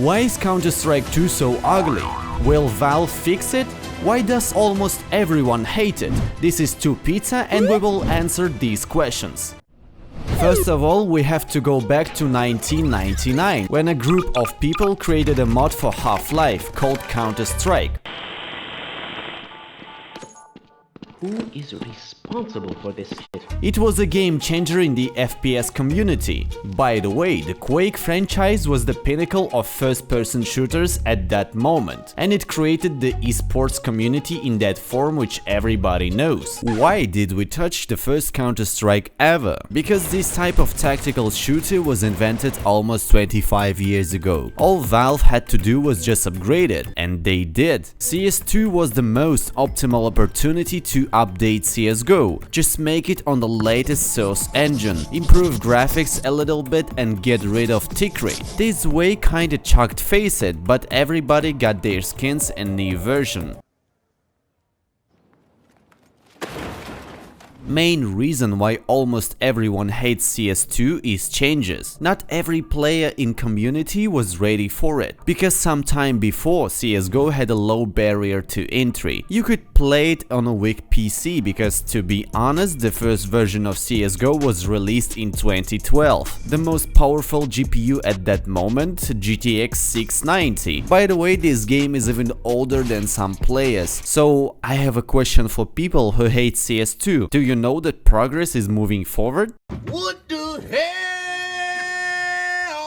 Why is Counter-Strike 2 so ugly? Will Valve fix it? Why does almost everyone hate it? This is 2Pizza and we will answer these questions. First of all, we have to go back to 1999, when a group of people created a mod for Half-Life called Counter-Strike. Who is responsible for this shit? It was a game changer in the FPS community. By the way, the Quake franchise was the pinnacle of first-person shooters at that moment, and it created the esports community in that form which everybody knows. Why did we touch the first Counter-Strike ever? Because this type of tactical shooter was invented almost 25 years ago. All Valve had to do was just upgrade it, and they did. CS2 was the most optimal opportunity to update CSGO. Just make it on the latest source engine, improve graphics a little bit and get rid of tick rate. This way kinda chucked face it, but everybody got their skins in new version. Main reason why almost everyone hates CS2 is changes. Not every player in community was ready for it, because some time before CSGO had a low barrier to entry. You could play it on a weak PC because, to be honest, the first version of CSGO was released in 2012. The most powerful GPU at that moment, GTX 690. By the way, this game is even older than some players. So I have a question for people who hate CS2. Do you know that progress is moving forward? What the hell?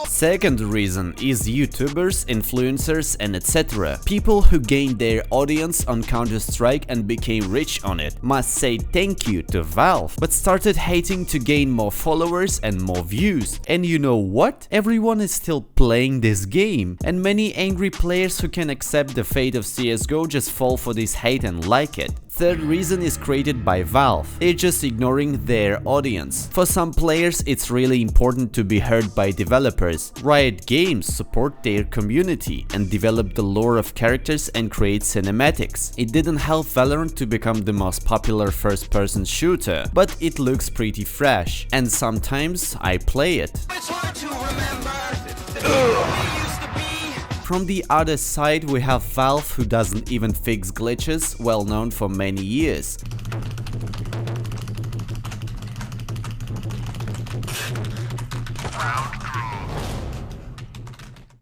Second reason is YouTubers, influencers and etc. People who gained their audience on Counter-Strike and became rich on it must say thank you to Valve, but started hating to gain more followers and more views. And you know what? Everyone is still playing this game, and many angry players who can accept the fate of CSGO just fall for this hate and like it. Third reason is created by Valve. They're just ignoring their audience. For some players, it's really important to be heard by developers. Riot Games support their community and develop the lore of characters and create cinematics. It didn't help Valorant to become the most popular first-person shooter, but it looks pretty fresh, and sometimes I play it. It's hard to remember. From the other side, we have Valve, who doesn't even fix glitches, well known for many years.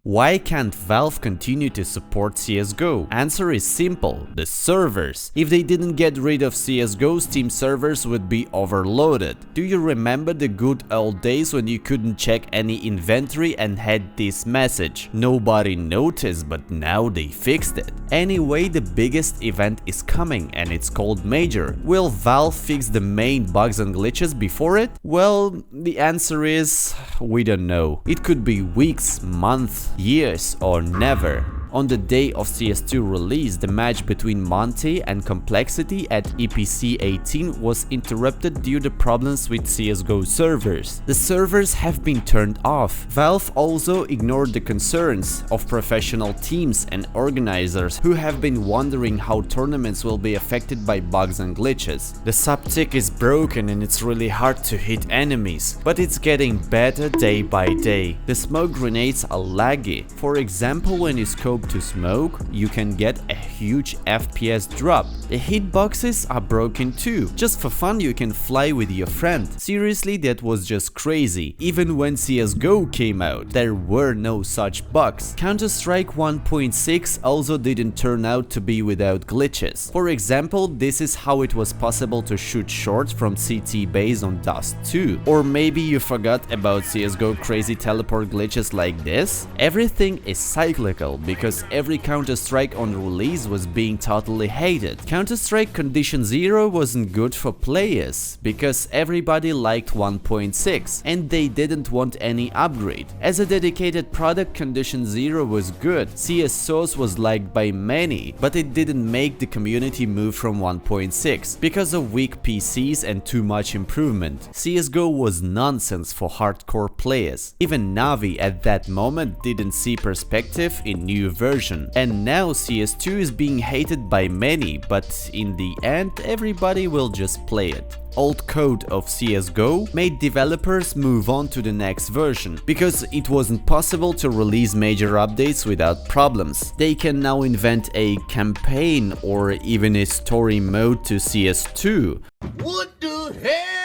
Why can't Valve continue to support CSGO? Answer is simple: the servers. If they didn't get rid of CSGO, Steam servers would be overloaded. Do you remember the good old days when you couldn't check any inventory and had this message? Nobody noticed, but now they fixed it. Anyway, the biggest event is coming and it's called Major. Will Valve fix the main bugs and glitches before it? Well, the answer is we don't know. It could be weeks, months, years or never. On the day of CS2 release, the match between Monte and Complexity at EPC 18 was interrupted due to problems with CSGO servers. The servers have been turned off. Valve also ignored the concerns of professional teams and organizers who have been wondering how tournaments will be affected by bugs and glitches. The subtick is broken and it's really hard to hit enemies, but it's getting better day by day. The smoke grenades are laggy. For example, when you scope to smoke, you can get a huge FPS drop. The hitboxes are broken too. Just for fun, you can fly with your friend. Seriously, that was just crazy. Even when CSGO came out, there were no such bugs. Counter-Strike 1.6 also didn't turn out to be without glitches. For example, this is how it was possible to shoot short from CT base on Dust 2. Or maybe you forgot about CSGO crazy teleport glitches like this? Everything is cyclical because every Counter-Strike on release was being totally hated. Counter-Strike Condition Zero wasn't good for players because everybody liked 1.6 and they didn't want any upgrade. As a dedicated product, Condition Zero was good. CS Source was liked by many, but it didn't make the community move from 1.6 because of weak PCs and too much improvement. CSGO was nonsense for hardcore players. Even Navi at that moment didn't see perspective in new versions. version. And now CS2 is being hated by many, but in the end everybody will just play it. Old code of CSGO made developers move on to the next version, because it wasn't possible to release major updates without problems. They can now invent a campaign or even a story mode to CS2. What the hell?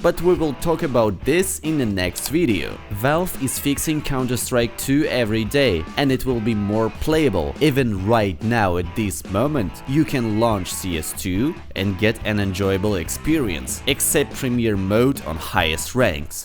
But we will talk about this in the next video. Valve is fixing Counter-Strike 2 every day, and it will be more playable. Even right now at this moment, you can launch CS2 and get an enjoyable experience, except Premier mode on highest ranks.